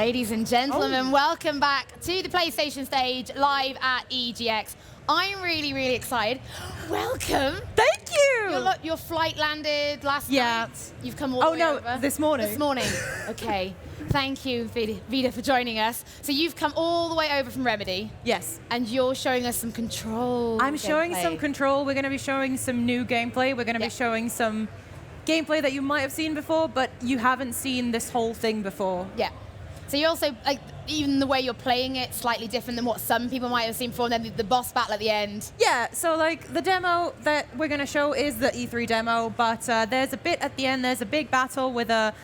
Ladies and gentlemen, welcome back to the PlayStation stage live at EGX. I'm really, really excited. Welcome. Thank you. Your flight landed last night. You've come all the way over. This morning. This morning. Okay. Thank you, Vida, for joining us. So you've come all the way over from Remedy. Yes. And you're showing us some Control. I'm showing some Control. We're going to be showing some new gameplay. We're going to be showing some gameplay that you might have seen before, but you haven't seen this whole thing before. Yeah. So you're also, like, even the way you're playing it, slightly different than what some people might have seen before, and then the boss battle at the end. Yeah, so like the demo that we're going to show is the E3 demo, but there's a bit at the end, there's a big battle with a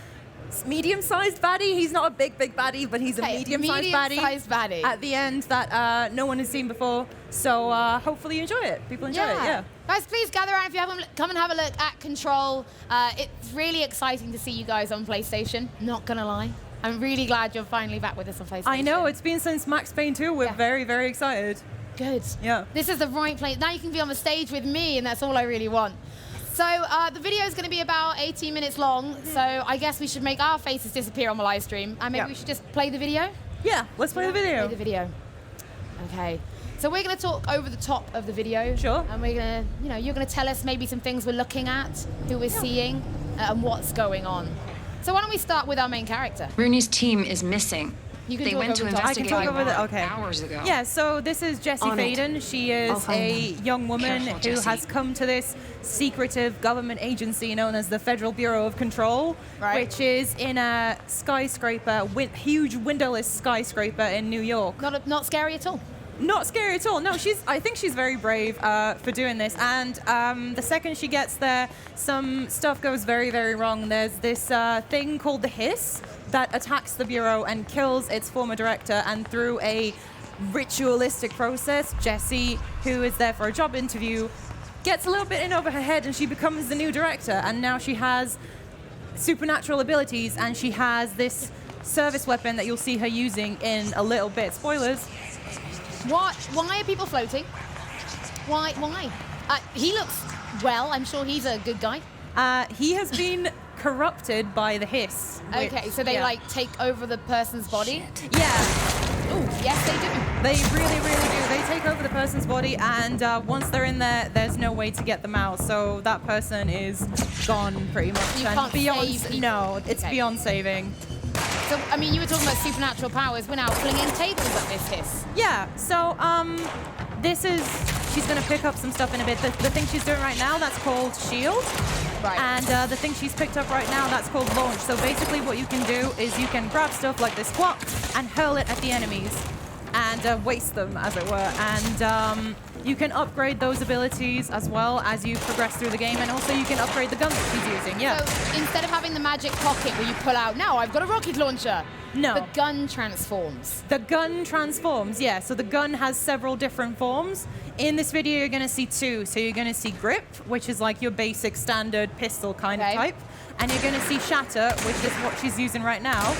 medium-sized baddie. He's not a big baddie, but he's a medium-sized baddie at the end that no one has seen before. So hopefully you enjoy it. People enjoy it, yeah. Guys, please gather around if you haven't. Come and have a look at Control. It's really exciting to see you guys on PlayStation, not going to lie. I'm really glad you're finally back with us on PlayStation. I know, it's been since Max Payne 2. We're very, very excited. Good. Yeah. This is the right place. Now you can be on the stage with me, and that's all I really want. So the video is going to be about 18 minutes long, so I guess we should make our faces disappear on the live stream, and maybe we should just play the video? Yeah, let's play the video. Play the video. Okay. So we're going to talk over the top of the video. Sure. And we're going to, you're going to tell us maybe some things we're looking at, who we're seeing, and what's going on. So why don't we start with our main character? Rooney's team is missing. They went to investigate hours ago. Yeah, so this is Jessie Faden. She is a young woman who has come to this secretive government agency known as the Federal Bureau of Control, which is in a skyscraper, huge windowless skyscraper in New York. Not scary at all. Not scary at all. No, I think she's very brave for doing this. And the second she gets there, some stuff goes very, very wrong. There's this thing called the Hiss that attacks the Bureau and kills its former director. And through a ritualistic process, Jessie, who is there for a job interview, gets a little bit in over her head and she becomes the new director. And now she has supernatural abilities and she has this service weapon that you'll see her using in a little bit. Spoilers. What? Why are people floating? Why? He looks well. I'm sure he's a good guy. He has been corrupted by the Hiss. Okay, so they like take over the person's body? Yeah. Ooh, yes, they do. They really, really do. They take over the person's body, and once they're in there, there's no way to get them out. So that person is gone, pretty much. You can't save people. No, it's beyond saving. So, I mean, you were talking about supernatural powers. We're now flinging tables at this Hiss. Yeah, so she's going to pick up some stuff in a bit. The thing she's doing right now, that's called Shield. Right. And the thing she's picked up right now, that's called Launch. So basically what you can do is you can grab stuff like this clock and hurl it at the enemies and waste them, as it were. And you can upgrade those abilities as well as you progress through the game, and also you can upgrade the gun that she's using, So instead of having the magic pocket where you pull out, now I've got a rocket launcher. No. The gun transforms. The gun transforms, yeah. So the gun has several different forms. In this video, you're going to see two. So you're going to see Grip, which is like your basic standard pistol kind of type. And you're going to see Shatter, which is what she's using right now.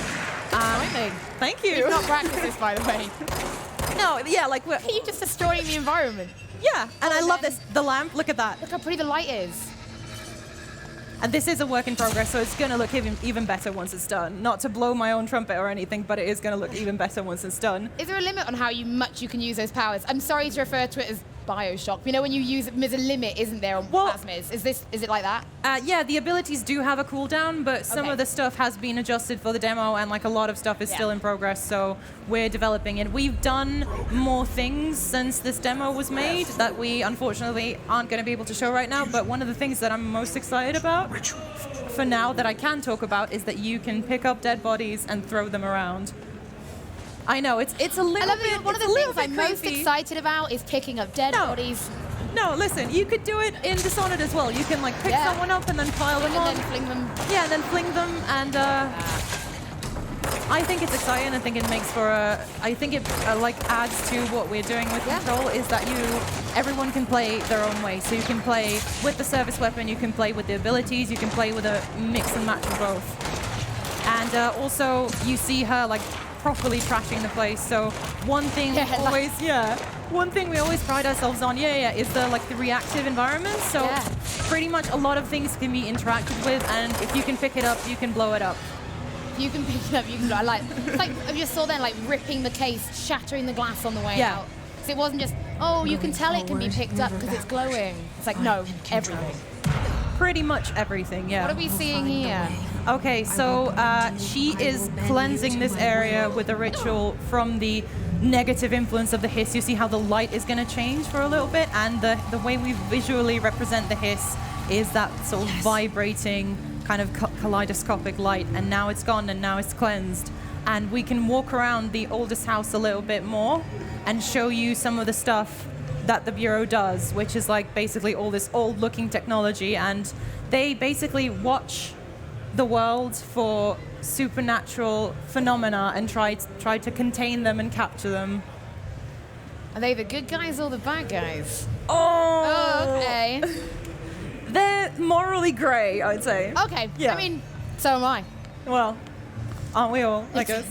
Thank you. We've not practiced this, by the way. No, yeah, like we're... You're just destroying the environment. Yeah, and I love this. The lamp, look at that. Look how pretty the light is. And this is a work in progress, so it's going to look even better once it's done. Not to blow my own trumpet or anything, but it is going to look even better once it's done. Is there a limit on how much you can use those powers? I'm sorry to refer to it as Bioshock. You know, when you use it, there's a limit, isn't there, on plasmids? Is it like that? Yeah, the abilities do have a cooldown, but some of the stuff has been adjusted for the demo, and like a lot of stuff is still in progress, so we're developing it. We've done more things since this demo was made that we unfortunately aren't going to be able to show right now, but one of the things that I'm most excited about for now that I can talk about is that you can pick up dead bodies and throw them around. I know, it's a little bit. One of the things I'm most excited about is picking up dead bodies. No, listen, you could do it in Dishonored as well. You can like pick someone up and then pile them on. And then fling them. Yeah, and then fling them, and I think it's exciting. I think it makes for I think it like adds to what we're doing with Control, is that everyone can play their own way. So you can play with the service weapon, you can play with the abilities, you can play with a mix and match of both. And also you see her like properly trashing the place. So one thing one thing we always pride ourselves on, is the reactive environment. So pretty much a lot of things can be interacted with, and if you can pick it up, you can blow it up. You can pick it up. You can. I like. It's like I just saw then, like ripping the case, shattering the glass on the way Yeah. out. So it wasn't just, oh, you can tell it can be picked up because it's glowing. It's like, no, everything. Pretty much everything, yeah. What are we seeing here? Okay, so she is cleansing this area with a ritual from the negative influence of the hiss. You see how the light is going to change for a little bit, and the way we visually represent the hiss is that sort of vibrating kind of kaleidoscopic light, and now it's gone and now it's cleansed. And we can walk around the oldest house a little bit more and show you some of the stuff that the Bureau does, which is like basically all this old looking technology, and they basically watch the world for supernatural phenomena and try to contain them and capture them. Are they the good guys or the bad guys? Oh, Okay. They're morally grey, I'd say. Okay. Yeah. I mean, so am I. Well, aren't we all, I guess?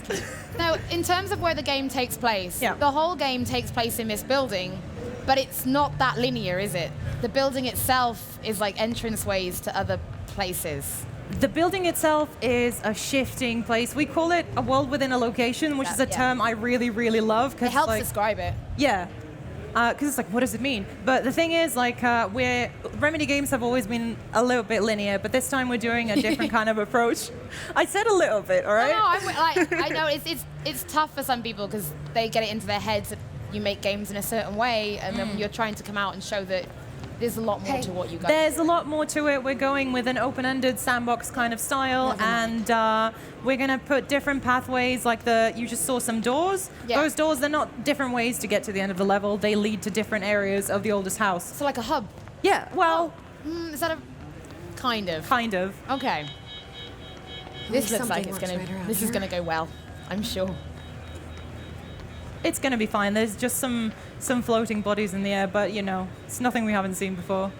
Now, in terms of where the game takes place, Yeah. the whole game takes place in this building, but it's not that linear, is it? The building itself is like entranceways to other places. The building itself is a shifting place. We call it a world within a location, which is a Yeah. term I really, really love. It helps like, describe it. Yeah. Because it's like, what does it mean? But the thing is, like, Remedy games have always been a little bit linear, but this time we're doing a different kind of approach. I said a little bit, all right? No, I know it's tough for some people because they get it into their heads that you make games in a certain way, and then you're trying to come out and show that there's a lot more to what you guys There's do. a lot more to it. We're going with an open-ended sandbox kind of style, and we're going to put different pathways, like you just saw some doors. Yeah. Those doors, they're not different ways to get to the end of the level. They lead to different areas of the oldest house. So like a hub. Yeah, well, Is that a kind of? kind of. Okay. This looks like it's something gonna. works right around This is here. gonna go well. I'm sure. It's going to be fine. There's just some floating bodies in the air, but, you know, it's nothing we haven't seen before.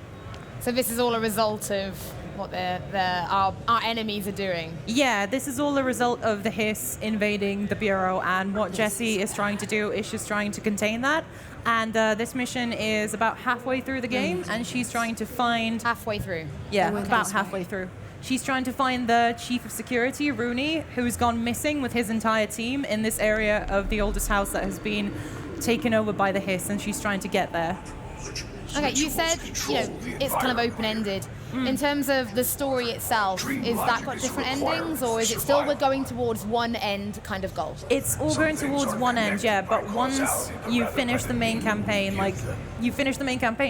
So this is all a result of what our enemies are doing. Yeah, this is all a result of the hiss invading the Bureau, and what Jessie is trying to do is she's trying to contain that. And this mission is about halfway through the game, and she's trying to find... Halfway through. Yeah, went about this way. halfway through. She's trying to find the chief of security, Rooney, who's gone missing with his entire team in this area of the oldest house that has been taken over by the hiss, and she's trying to get there. Okay, you said, it's kind of open-ended. In terms of the story itself, is that got different endings, or is it still we're going towards one end kind of goal? It's all going towards one end, yeah, but once you finish the main campaign,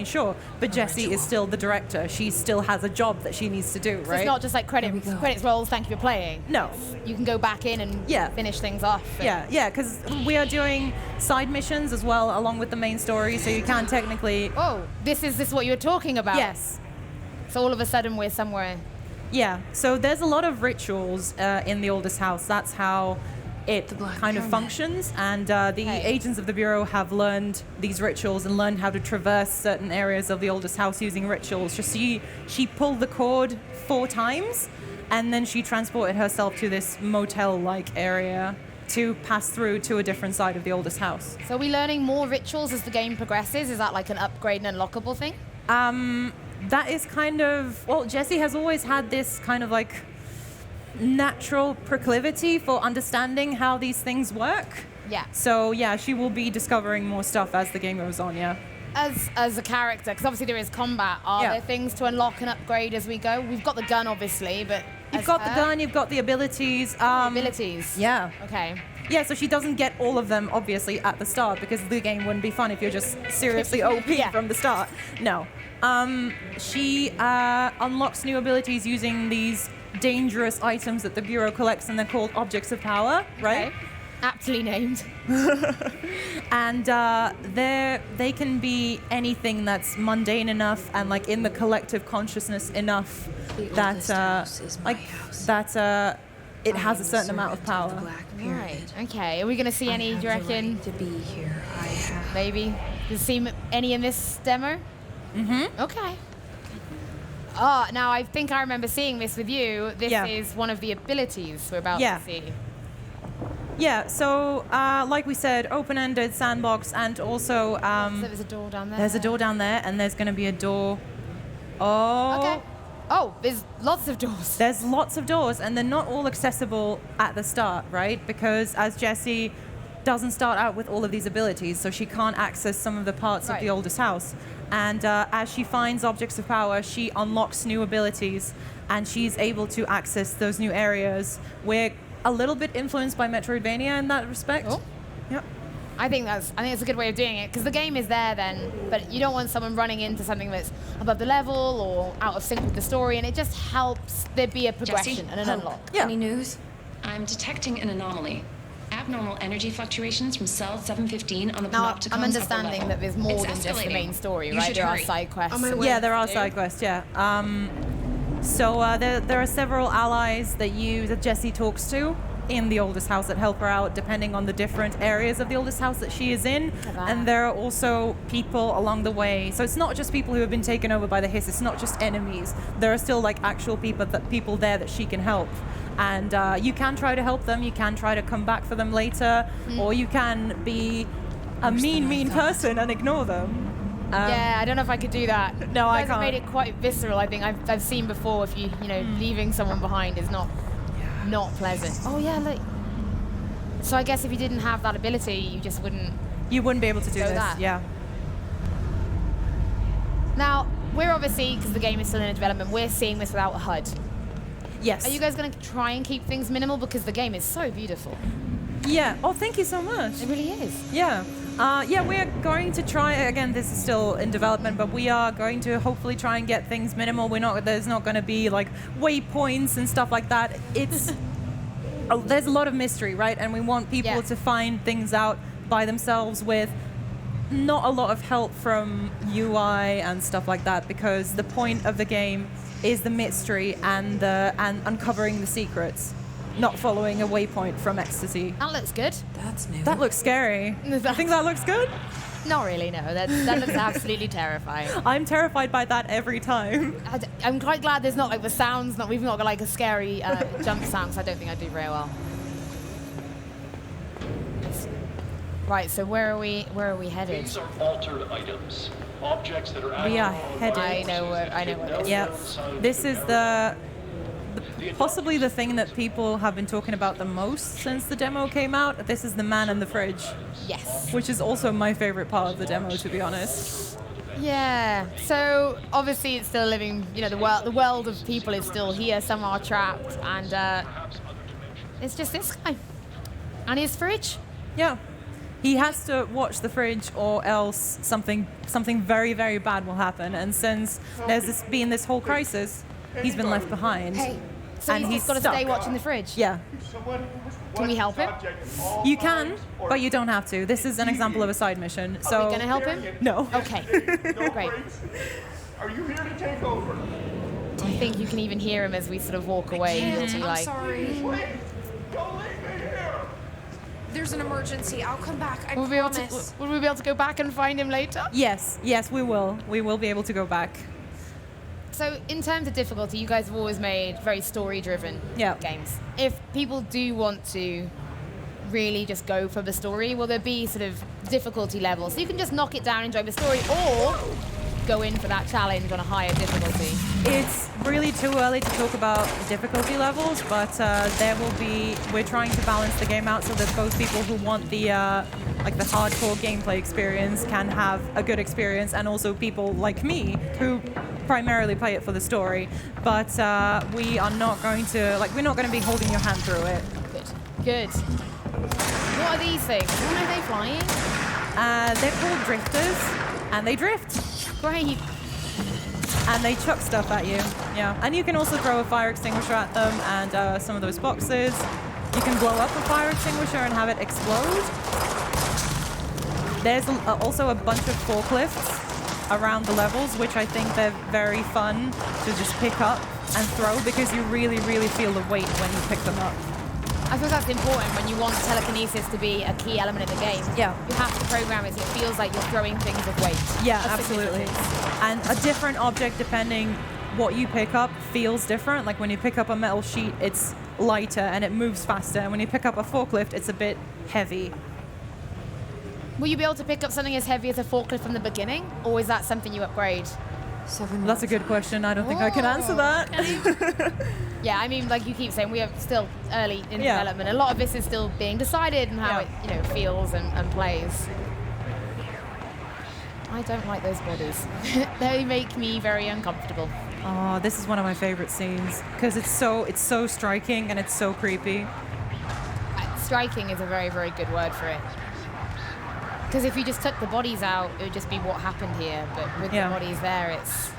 sure, but Jessie is still the director. She still has a job that she needs to do, So right? it's not just like credits rolls, thank you for playing. No. You can go back in and Yeah. finish things off. Yeah, because we are doing side missions as well, along with the main story, so you can technically... Oh, this is what you were talking about? Yes. So all of a sudden we're somewhere. Yeah, so there's a lot of rituals in the oldest house. That's how it Black kind of Pyramid. functions, and the agents of the Bureau have learned these rituals and learned how to traverse certain areas of the oldest house using rituals. Just she pulled the cord 4 times, and then she transported herself to this motel-like area to pass through to a different side of the oldest house. So are we learning more rituals as the game progresses? Is that like an upgrade and unlockable thing? That is kind of... Well, Jessie has always had this kind of like natural proclivity for understanding how these things work. Yeah. So, yeah, she will be discovering more stuff as the game goes on, yeah. As a character, because obviously there is combat, are Yeah. there things to unlock and upgrade as we go? We've got the gun, obviously, but... You've as got the her, gun, you've got the abilities. abilities. Yeah. Okay. Yeah, so she doesn't get all of them, obviously, at the start, because the game wouldn't be fun if you're just seriously OP Yeah. from the start. No. She unlocks new abilities using these dangerous items that the Bureau collects, and they're called objects of power, right? Okay. Aptly named. And they can be anything that's mundane enough and like in the collective consciousness enough that oldest house is my house. it has a certain amount of power. Right. Okay. Are we going to see any, do you reckon? To be here, I have. Maybe. Does see any in this demo? Mm-hmm. Okay. Oh, now I think I remember seeing this with you. This Yeah. is one of the abilities we're about Yeah. to see. Yeah, so like we said, open-ended sandbox, and also So there's a door down there. there's a door down there, and there's going to be a door. Oh, Okay. Oh, there's lots of doors. There's lots of doors, and they're not all accessible at the start, right? Because as Jessie doesn't start out with all of these abilities, so she can't access some of the parts of the oldest house. And as she finds objects of power, she unlocks new abilities, and she's able to access those new areas. We're a little bit influenced by Metroidvania in that respect. Oh. Yep. I think it's a good way of doing it, because the game is there then, but you don't want someone running into something that's above the level or out of sync with the story, and it just helps there be a progression Jessie? and an unlock. Yeah. Any news? I'm detecting an anomaly. Abnormal energy fluctuations from cell 715 on the Now, panopticons I'm upper understanding level. that there's more It's than just the escalating. main story, You right? should There are hurry. side quests. On my way. Yeah, there are to side do. quests, yeah. So there are several allies that Jessie talks to in the oldest house that help her out depending on the different areas of the oldest house that she is in. Wow. And there are also people along the way. So it's not just people who have been taken over by the hiss, it's not just enemies. There are still like actual people there that she can help. And you can try to help them, you can try to come back for them later, or you can be a mean person and ignore them. Yeah, I don't know if I could do that. No, you I guys have made can't. it quite visceral. I think I've seen before. If you leaving someone behind is not pleasant. Oh yeah, look. So I guess if you didn't have that ability, you just wouldn't. You wouldn't be able to do So this, that. yeah. Now we're obviously, because the game is still in development, we're seeing this without a HUD. Yes. Are you guys going to try and keep things minimal, because the game is so beautiful? Yeah. Oh, thank you so much. It really is. Yeah. Yeah, we are going to try, again, this is still in development, but we are going to hopefully try and get things minimal. There's not going to be like waypoints and stuff like that. It's, there's a lot of mystery, right? And we want people to find things out by themselves with not a lot of help from UI and stuff like that, because the point of the game is the mystery and uncovering the secrets, not following a waypoint from ecstasy. That looks good. That's new. That looks scary. You think that looks good? Not really, no. That looks absolutely terrifying. I'm terrified by that every time. I'm quite glad there's not like the sounds. We've not got like a scary jump sound, 'cause I don't think I do very well. Right, so where are we headed? These are altered items, objects that are. We are headed. I know what it is. Yeah, this is possibly the thing that people have been talking about the most since the demo came out. This is the man in the fridge, Yes. which is also my favorite part of the demo, to be honest. Yeah. So obviously it's still living. The world of people is still here. Some are trapped, and it's just this guy and his fridge. Yeah. He has to watch the fridge, or else something very, very bad will happen. And since there's been this whole crisis, he's been left behind. So And he's he's got to stuck. stay watching the fridge. Yeah. Can we help him? You can, but you don't have to. This is an example of a side mission. So Are we gonna help him? No. Okay. Great. Are you here to take over? I think you can even hear him as we sort of walk away. Can't. He, I'm like, sorry. Wait! Don't leave me here! There's an emergency. I'll come back. I Will we promise. be able to go back and find him later? Yes, we will. We will be able to go back. So in terms of difficulty, you guys have always made very story-driven games. If people do want to really just go for the story, will there be sort of difficulty levels? So you can just knock it down, enjoy the story, or go in for that challenge on a higher difficulty. It's really too early to talk about difficulty levels, but we're trying to balance the game out so that both people who want the hardcore gameplay experience can have a good experience, and also people like me who primarily play it for the story. But we are not going to, we're not going to be holding your hand through it. Good. What are these things? When are they flying? They're called drifters, and they drift. Great. And they chuck stuff at you. Yeah. And you can also throw a fire extinguisher at them, and some of those boxes. You can blow up a fire extinguisher and have it explode. There's also a bunch of forklifts around the levels, which I think they're very fun to just pick up and throw, because you really, really feel the weight when you pick them up. I feel that's important when you want telekinesis to be a key element of the game. Yeah. You have to program it so it feels like you're throwing things of weight. Yeah, Of absolutely. significance. And a different object, depending what you pick up, feels different. Like when you pick up a metal sheet, it's lighter and it moves faster. And when you pick up a forklift, it's a bit heavy. Will you be able to pick up something as heavy as a forklift from the beginning, or is that something you upgrade? 7 That's a good question. I don't think I can answer that. Yeah, I mean, like you keep saying, we are still early in Yeah. development. A lot of this is still being decided and how Yeah. it, feels and plays. I don't like those bodies. They make me very uncomfortable. Oh, this is one of my favorite scenes because it's so striking and it's so creepy. Striking is a very, very good word for it. Because if you just took the bodies out, it would just be what happened here. But with the bodies there, it's...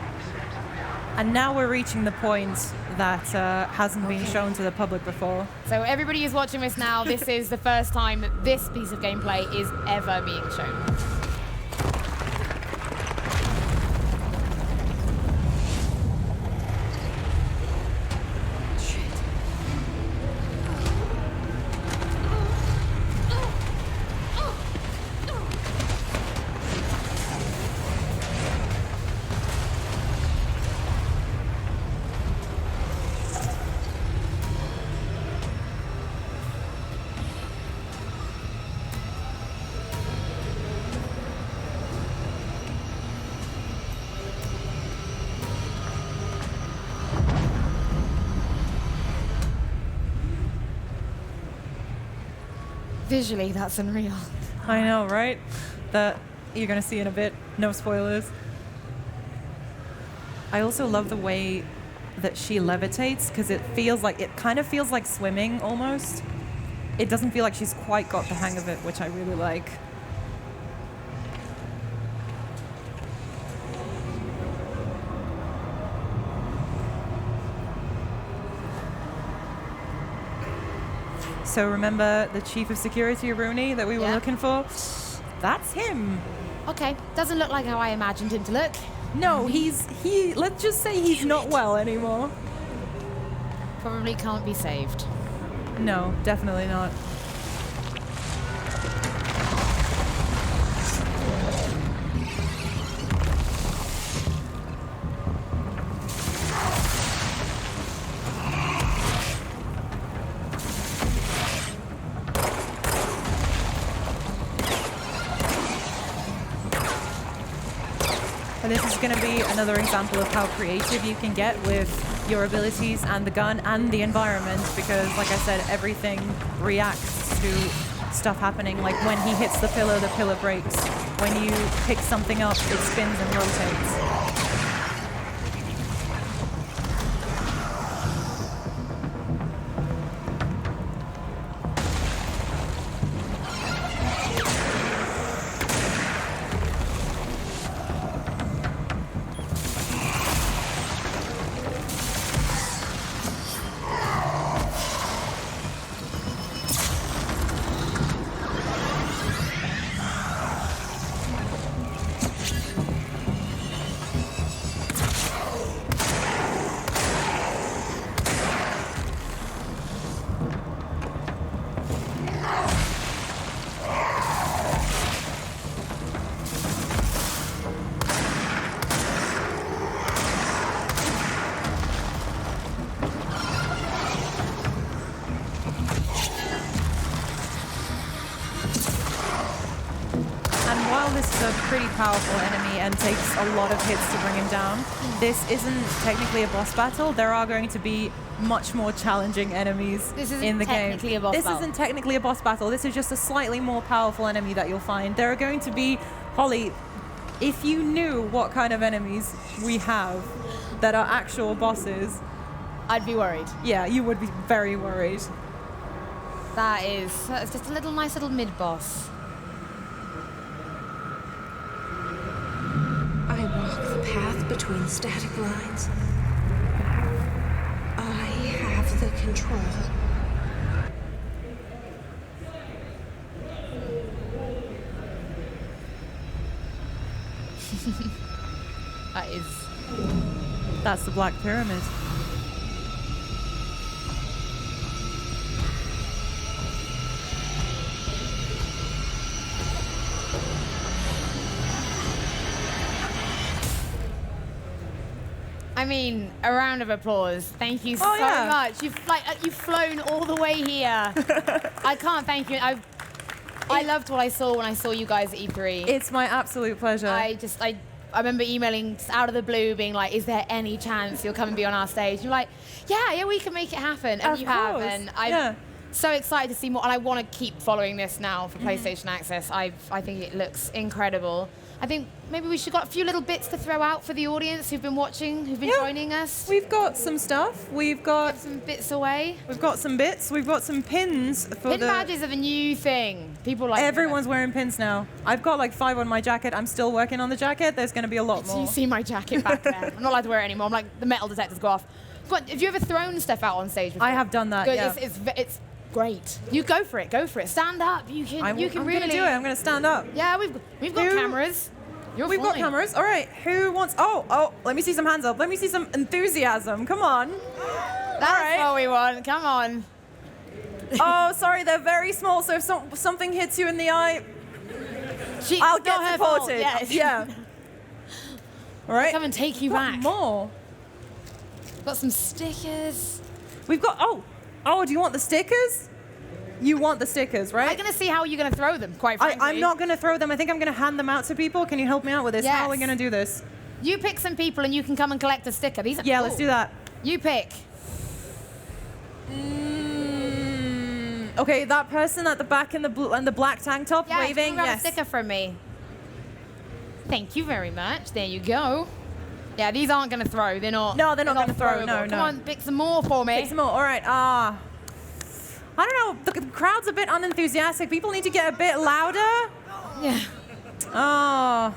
And now we're reaching the point that hasn't been shown to the public before. So everybody who's watching this now, this is the first time that this piece of gameplay is ever being shown. Visually, that's unreal. I know, right? That you're going to see in a bit. No spoilers. I also love the way that she levitates because it kind of feels like swimming almost. It doesn't feel like she's quite got the hang of it, which I really like. So remember the chief of security, Rooney, that we were looking for? That's him. Okay, doesn't look like how I imagined him to look. No, let's just say he's not well anymore. Probably can't be saved. No, definitely not. And this is going to be another example of how creative you can get with your abilities and the gun and the environment, because like I said, everything reacts to stuff happening. Like when he hits the pillar breaks. When you pick something up, it spins and rotates. Pretty powerful enemy and takes a lot of hits to bring him down. This isn't technically a boss battle. There are going to be much more challenging enemies in the game. This isn't technically a boss battle. This is just a slightly more powerful enemy that you'll find. There are going to be, Hollie, if you knew what kind of enemies we have that are actual bosses, I'd be worried. Yeah, you would be very worried. That's just a nice little mid-boss. I walk the path between static lines. I have the control. That's the Black Pyramid. I mean, a round of applause. Thank you so much. You've flown all the way here. I can't thank you. I loved what I saw when I saw you guys at E3. It's my absolute pleasure. I remember emailing just out of the blue, being like, "Is there any chance you'll come and be on our stage?" You're like, "Yeah, we can make it happen," and Of you have, course. and I'm so excited to see more. And I want to keep following this now for PlayStation Access. I think it looks incredible. I think maybe we should got a few little bits to throw out for the audience who've been watching, who've been joining us. We've got some stuff. We've got some bits away. We've got some bits. We've got some pins for Pin badges are the new thing. People like everyone's wearing pins now. I've got like 5 on my jacket. I'm still working on the jacket. There's going to be a lot So more. you see my jacket back there. I'm not allowed to wear it anymore. I'm like, the metal detectors go off. But have you ever thrown stuff out on stage before? I have done that. Good, Yeah. It's great. You go for it. Go for it. Stand up. You can. I'm really going to do it. I'm going to stand up. Yeah, we've got cameras. We've got cameras. All right. Who wants? Oh, let me see some hands up. Let me see some enthusiasm. Come on. That's what we want. Come on. Oh, sorry, they're very small. So if something hits you in the eye, I'll get supported. Yeah. All right. Come and take you back. More. Got some stickers. We've got. Oh. Do you want the stickers? You want the stickers, right? I'm going to see how you're going to throw them, quite frankly. I'm not going to throw them. I think I'm going to hand them out to people. Can you help me out with this? Yes. How are we going to do this? You pick some people and you can come and collect a sticker. These are Yeah, cool. let's do that. You pick. Okay, that person at the back in the black tank top waving. Grab Yes. a sticker from me. Thank you very much. There you go. Yeah, these aren't going to throw. They're not. No, they're not going to throw. throwable. No. Come on, pick some more for me. Pick some more. All right. I don't know. The crowd's a bit unenthusiastic. People need to get a bit louder. Yeah. Oh.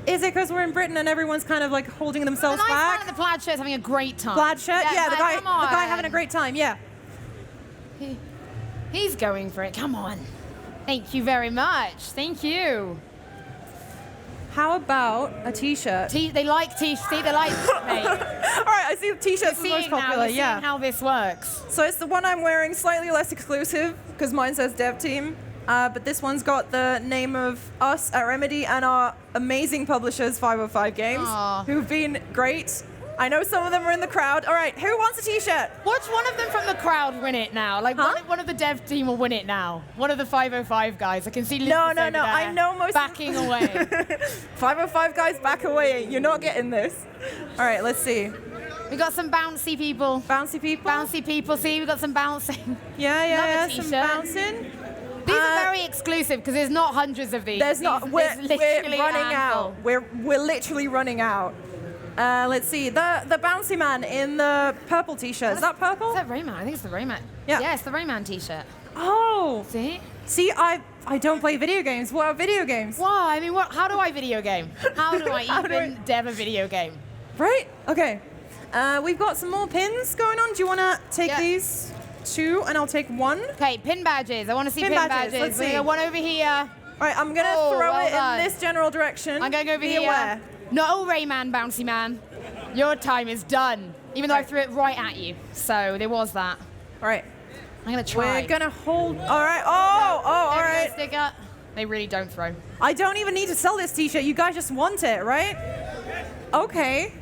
Is it because we're in Britain and everyone's kind of like holding themselves The nice man back? in the plaid shirt's having a great time. Plaid shirt? Yeah, the come on. guy having a great time. Yeah. He's going for it. Come on. Thank you very much. Thank you. How about a t-shirt? They like t-shirts. See, they like mate. All right, I see the t-shirts are the most popular. You're Yeah. seeing how this works. So it's the one I'm wearing, slightly less exclusive, because mine says Dev Team. But this one's got the name of us at Remedy and our amazing publishers, 505 Games, Aww. who've been great. I know some of them are in the crowd. All right, who wants a t-shirt? Watch one of them from the crowd win it now. Like one of the dev team will win it now. One of the 505 guys. I can see Lucas No. over there I know most backing away. 505 guys, back away. You're not getting this. All right, let's see. We got some bouncy people. Bouncy people? Bouncy people. See, we got some bouncing. Yeah, Love a some t-shirt. bouncing. These are very exclusive because there's not hundreds of these. There's not. We're literally running a handful. out. We're literally running out. Let's see. The bouncy man in the purple t-shirt. Is that purple? Is that Rayman? I think it's the Rayman. Yeah. Yeah, it's the Rayman t-shirt. Oh. See, I don't play video games. What are video games? Why? I mean, how do I video game? How do I even dev a video game? Right. Okay. We've got some more pins going on. Do you want to take these 2 and I'll take 1? Okay, pin badges. I want to see Pin pin badges. Let's We see. got one over here. All right. I'm gonna Oh, throw well it done. in this general direction. I'm going over Be here. aware. No, Rayman, bouncy man. Your time is done. Even though I threw it right at you. So there was that. All right. I'm going to try. We're gonna hold. All right. Oh. All There we go, right. sticker. They really don't throw. I don't even need to sell this t-shirt. You guys just want it, right? Okay.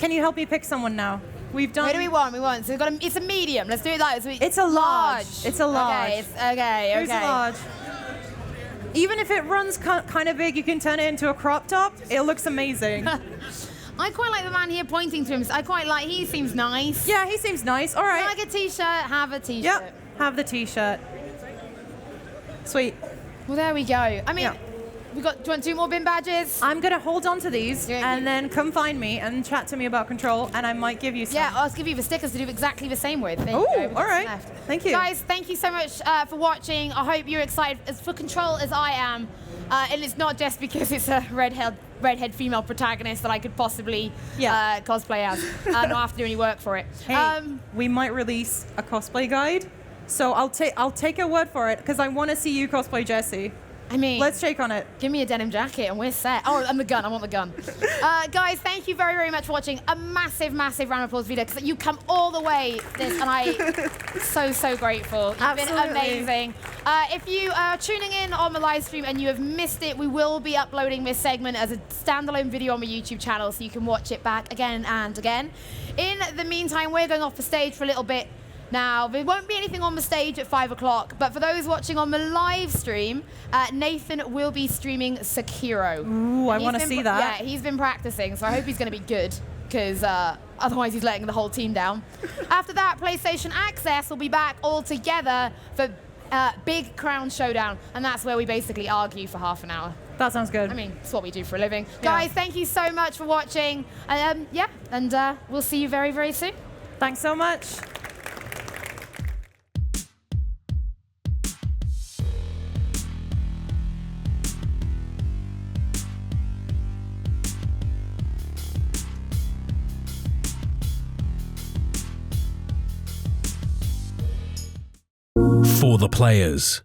Can you help me pick someone now? We've done. What do we want? So we've got it's a medium. Let's do it like this. It's a large. It's a large. Okay, okay. Here's a large. Even if it runs kind of big, you can turn it into a crop top. It looks amazing. I quite like the man here pointing to him. I quite like. He seems nice. Yeah, he seems nice. All right. Like a t-shirt. Have a t-shirt. Yep. Have the t-shirt. Sweet. Well, there we go. I mean, we got. Do you want 2 more bin badges? I'm gonna hold on to these and then come find me and chat to me about Control, and I might give you some. Yeah, I'll give you the stickers to do exactly the same with. Oh, all right. Thank you. Guys, thank you so much for watching. I hope you're excited for Control as I am. And it's not just because it's a redhead female protagonist that I could possibly cosplay as. Not have to do any work for it. Hey, we might release a cosplay guide, so I'll take your word for it because I want to see you cosplay Jessie. I mean, let's shake on it. Give me a denim jacket and we're set. Oh, and the gun. I want the gun. Guys, thank you very, very much for watching. A massive, massive round of applause, Vida, because you come all the way this, and I'm so grateful. You've Absolutely. been amazing. If you are tuning in on the live stream and you have missed it, we will be uploading this segment as a standalone video on my YouTube channel, so you can watch it back again and again. In the meantime, we're going off the stage for a little bit. Now, there won't be anything on the stage at 5 o'clock, but for those watching on the live stream, Nathan will be streaming Sekiro. Ooh, I want to see that. Yeah, he's been practicing, so I hope he's going to be good, because otherwise he's letting the whole team down. After that, PlayStation Access will be back all together for Big Crown Showdown, and that's where we basically argue for half an hour. That sounds good. I mean, it's what we do for a living. Yeah. Guys, thank you so much for watching. And we'll see you very, very soon. Thanks so much. For the players.